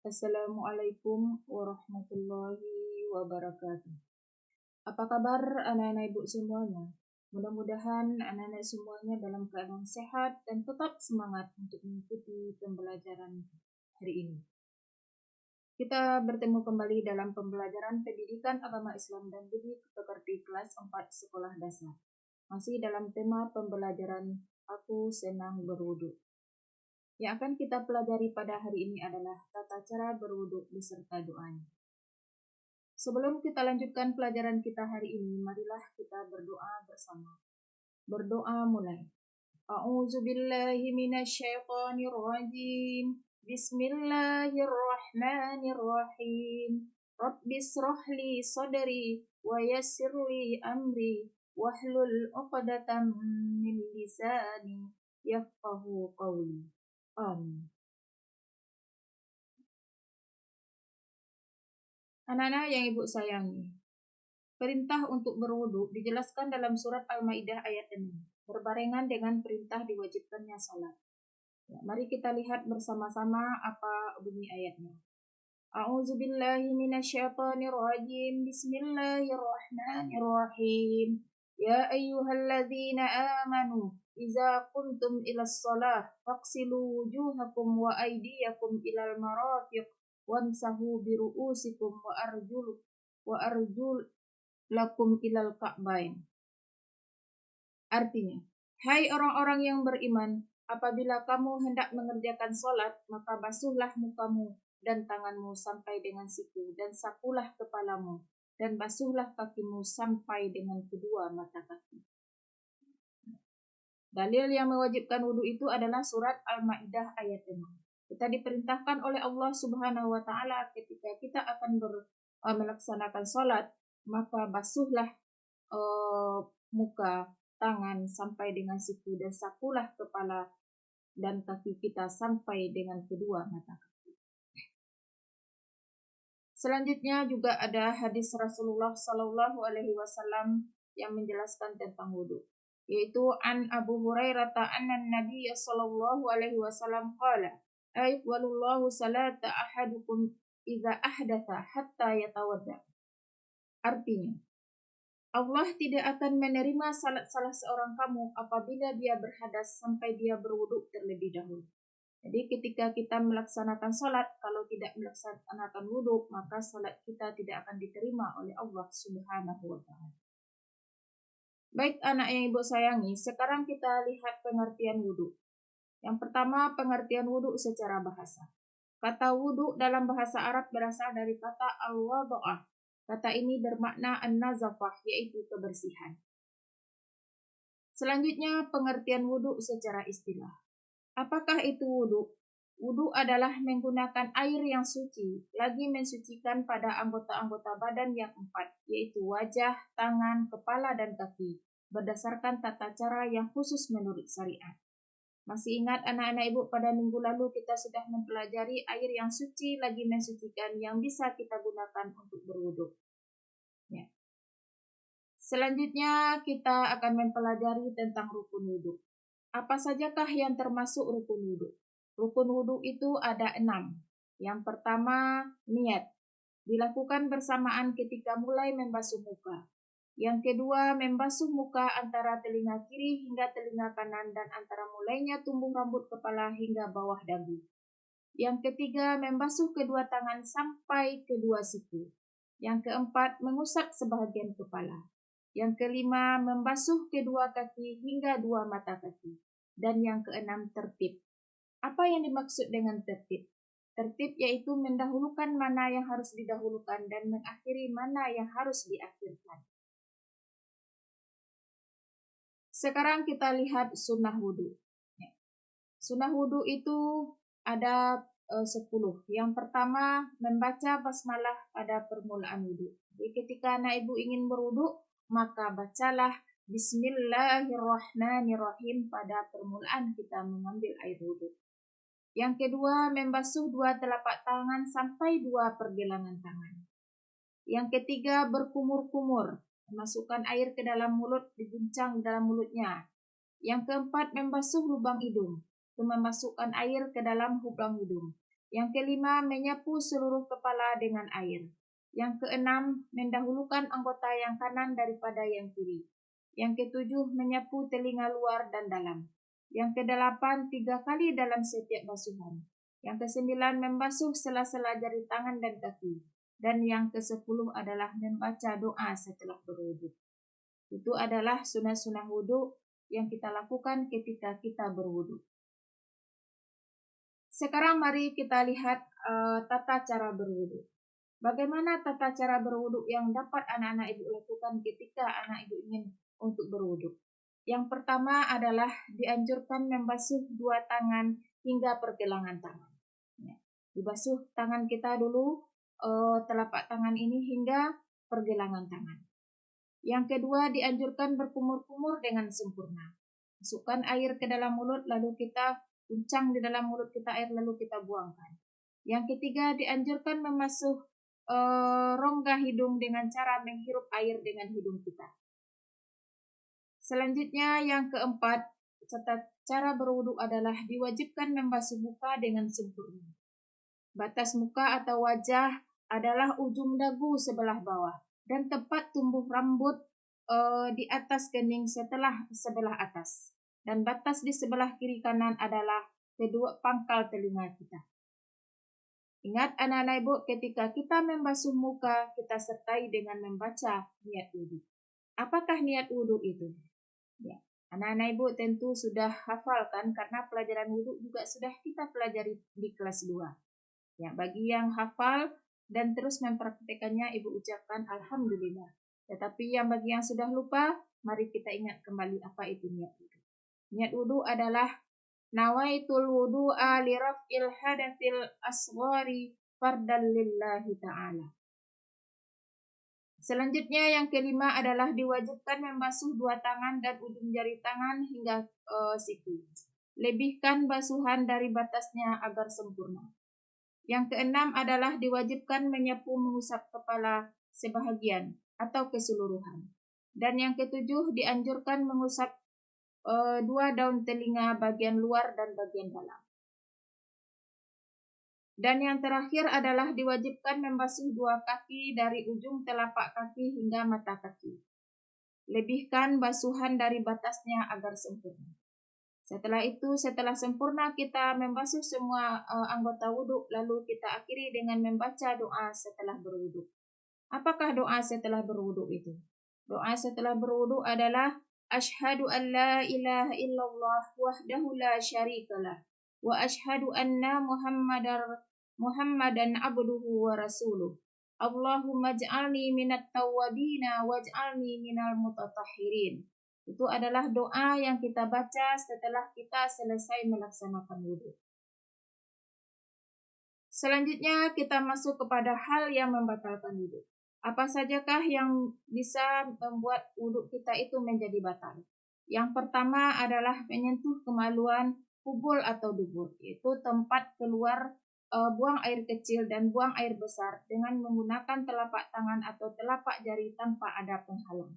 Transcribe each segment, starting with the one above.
Assalamualaikum warahmatullahi wabarakatuh. Apa kabar anak-anak ibu semuanya? Mudah-mudahan anak-anak semuanya dalam keadaan sehat dan tetap semangat untuk mengikuti pembelajaran hari ini. Kita bertemu kembali dalam pembelajaran pendidikan agama Islam dan budi pekerti kelas 4 sekolah dasar. Masih dalam tema pembelajaran Aku Senang Berwudu. Yang akan kita pelajari pada hari ini adalah tata cara berwudu beserta doanya. Sebelum kita lanjutkan pelajaran kita hari ini, marilah kita berdoa bersama. Berdoa mulai. A'udzubillahi minasyaitonirrajim. Bismillahirrahmanirrahim. Rabbishrahli sadri wa yassirli amri wahlul 'uqdatam min lisani yafqahu qawli. Amin. Anak-anak yang ibu sayangi, perintah untuk berwudu dijelaskan dalam surat Al-Maidah ayat 6, berbarengan dengan perintah diwajibkannya salat. Ya, mari kita lihat bersama-sama apa bunyi ayatnya. A'udzubillahi minasyaitonirrajim. Bismillahirrahmanirrahim. Ya ayyuhalladzina amanu idza qumtum ilas shalah faghsilu wujuhakum wa aydiyakum ilal marafiq wamsahu biru'usikum wa arjulakum ilal ka'bain. Artinya, hai orang-orang yang beriman, apabila kamu hendak mengerjakan sholat, maka basuhlah mukamu dan tanganmu sampai dengan siku, dan sapulah kepalamu, dan basuhlah kakimu sampai dengan kedua mata kaki. Dalil yang mewajibkan wudu itu adalah surat Al-Maidah ayat 6. Kita diperintahkan oleh Allah Subhanahu wa Ta'ala ketika kita akan melaksanakan sholat, maka basuhlah muka, tangan sampai dengan siku, dan sapulah kepala dan kaki kita sampai dengan kedua mata kaki. Selanjutnya juga ada hadis Rasulullah Sallallahu Alaihi Wasallam yang menjelaskan tentang wudu, yaitu an Abu Hurairah anna Nabi Sallallahu Alaihi Wasallam qala wallahu salata ahadukum idza ahdatha hatta yatawadda. Artinya, Allah tidak akan menerima salat salah seorang kamu apabila dia berhadas sampai dia berwudu terlebih dahulu. Jadi ketika kita melaksanakan salat, kalau tidak melaksanakan wudu, maka salat kita tidak akan diterima oleh Allah Subhanahu wa Ta'ala. Baik anak yang ibu sayangi, sekarang kita lihat pengertian wudu. Yang pertama, pengertian wudu secara bahasa. Kata wudu dalam bahasa Arab berasal dari kata al-wada'ah. Kata ini bermakna an-nazafah, yaitu kebersihan. Selanjutnya, pengertian wudu secara istilah. Apakah itu wudu? Wudu adalah menggunakan air yang suci, lagi mensucikan pada anggota-anggota badan yang 4, yaitu wajah, tangan, kepala, dan kaki, berdasarkan tata cara yang khusus menurut syariat. Masih ingat anak-anak ibu pada minggu lalu kita sudah mempelajari air yang suci lagi mensucikan yang bisa kita gunakan untuk berwudu. Ya. Selanjutnya kita akan mempelajari tentang rukun wudu. Apa sajakah yang termasuk rukun wudu? Rukun wudu itu ada 6. Yang pertama, niat. Dilakukan bersamaan ketika mulai membasuh muka. Yang kedua, membasuh muka antara telinga kiri hingga telinga kanan dan antara mulainya tumbuh rambut kepala hingga bawah dagu. Yang ketiga, membasuh kedua tangan sampai kedua siku. Yang keempat, mengusap sebahagian kepala. Yang kelima, membasuh kedua kaki hingga dua mata kaki. Dan yang keenam, tertib. Apa yang dimaksud dengan tertib? Tertib yaitu mendahulukan mana yang harus didahulukan dan mengakhiri mana yang harus diakhirkan. Sekarang kita lihat sunnah wudu. Sunnah wudu itu ada 10. Yang pertama, membaca basmalah pada permulaan wudu. Jadi ketika anak ibu ingin berwudu, maka bacalah Bismillahirrahmanirrahim pada permulaan kita mengambil air wudu. Yang kedua, membasuh 2 telapak tangan sampai 2 pergelangan tangan. Yang ketiga, berkumur-kumur. Memasukkan air ke dalam mulut, diguncang dalam mulutnya. Yang keempat, membasuh lubang hidung. Memasukkan air ke dalam lubang hidung. Yang kelima, menyapu seluruh kepala dengan air. Yang keenam, mendahulukan anggota yang kanan daripada yang kiri. Yang ketujuh, menyapu telinga luar dan dalam. Yang kedelapan, 3 kali dalam setiap basuhan. Yang kesembilan, membasuh sela-sela jari tangan dan kaki. Dan yang ke-10 adalah membaca doa setelah berwudu. Itu adalah sunah-sunah wudu yang kita lakukan ketika kita berwudu. Sekarang mari kita lihat tata cara berwudu. Bagaimana tata cara berwudu yang dapat anak-anak ibu lakukan ketika anak ibu ingin untuk berwudu? Yang pertama adalah dianjurkan membasuh 2 tangan hingga pergelangan tangan. Ya, dibasuh tangan kita dulu, telapak tangan ini hingga pergelangan tangan. Yang kedua, dianjurkan berkumur-kumur dengan sempurna. Masukkan air ke dalam mulut, lalu kita uncang di dalam mulut kita air, lalu kita buangkan. Yang ketiga, dianjurkan membasuh rongga hidung dengan cara menghirup air dengan hidung kita. Selanjutnya, yang keempat, cara berwudu adalah diwajibkan membasuh muka dengan sempurna. Batas muka atau wajah adalah ujung dagu sebelah bawah dan tempat tumbuh rambut di atas kening sebelah atas. Dan batas di sebelah kiri kanan adalah kedua pangkal telinga kita. Ingat anak-anak ibu, ketika kita membasuh muka, kita sertai dengan membaca niat wudu. Apakah niat wudu itu? Ya, anak-anak ibu tentu sudah hafal kan, karena pelajaran wudu juga sudah kita pelajari di kelas 2. Ya, bagi yang hafal dan terus mempraktikkannya, ibu ucapkan alhamdulillah. Tetapi bagi yang sudah lupa, mari kita ingat kembali apa itu niat wudu. Niat wudu adalah nawaitul wudu'a li raf'il hadatsil asghari fardan lillahi ta'ala. Selanjutnya yang kelima adalah diwajibkan membasuh 2 tangan dan ujung jari tangan hingga siku. Lebihkan basuhan dari batasnya agar sempurna. Yang keenam adalah diwajibkan menyapu mengusap kepala sebahagian atau keseluruhan. Dan yang ketujuh, dianjurkan mengusap 2 daun telinga bagian luar dan bagian dalam. Dan yang terakhir adalah diwajibkan membasuh 2 kaki dari ujung telapak kaki hingga mata kaki. Lebihkan basuhan dari batasnya agar sempurna. Setelah sempurna kita membasuh semua anggota wudhu, lalu kita akhiri dengan membaca doa setelah berwudhu. Apakah doa setelah berwudhu itu? Doa setelah berwudhu adalah asyhadu an la ilaha illallah wahdahu la syarikalah wa asyhadu anna Muhammadan abduhu wa rasuluh. Allahumma ij'alni minat tawwabina waj'alni minal mutatahhirin. Itu adalah doa yang kita baca setelah kita selesai melaksanakan wudhu. Selanjutnya kita masuk kepada hal yang membatalkan wudhu. Apa sajakah yang bisa membuat wudhu kita itu menjadi batal? Yang pertama adalah menyentuh kemaluan kubul atau dubur, yaitu tempat keluar buang air kecil dan buang air besar dengan menggunakan telapak tangan atau telapak jari tanpa ada penghalang.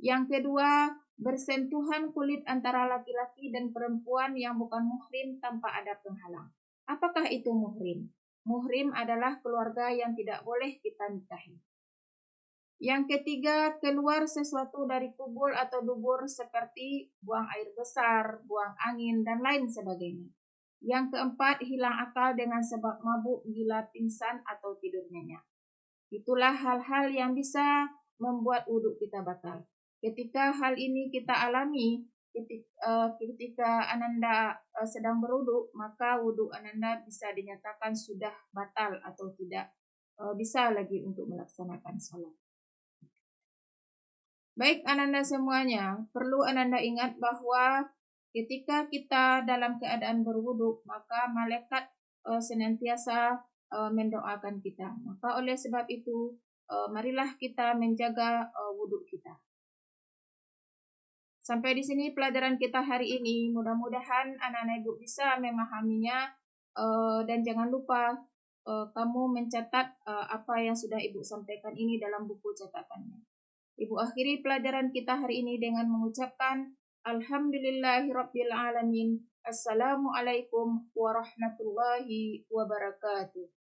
Yang kedua, bersentuhan kulit antara laki-laki dan perempuan yang bukan muhrim tanpa ada penghalang. Apakah itu muhrim? Muhrim adalah keluarga yang tidak boleh kita nikahi. Yang ketiga, keluar sesuatu dari kubul atau dubur seperti buang air besar, buang angin, dan lain sebagainya. Yang keempat, hilang akal dengan sebab mabuk, gila, pingsan, atau tidur nyenyak. Itulah hal-hal yang bisa membuat wudhu kita batal. Ketika hal ini kita alami ketika Ananda sedang berwudhu, maka wudhu Ananda bisa dinyatakan sudah batal atau tidak bisa lagi untuk melaksanakan sholat. Baik Ananda semuanya, perlu Ananda ingat bahwa ketika kita dalam keadaan berwudhu, maka malaikat senantiasa mendoakan kita. Maka oleh sebab itu, marilah kita menjaga wudhu kita. Sampai di sini pelajaran kita hari ini. Mudah-mudahan anak-anak ibu bisa memahaminya, dan jangan lupa kamu mencatat apa yang sudah ibu sampaikan ini dalam buku catatannya. Ibu akhiri pelajaran kita hari ini dengan mengucapkan Alhamdulillahirabbil alamin, Assalamualaikum warahmatullahi wabarakatuh.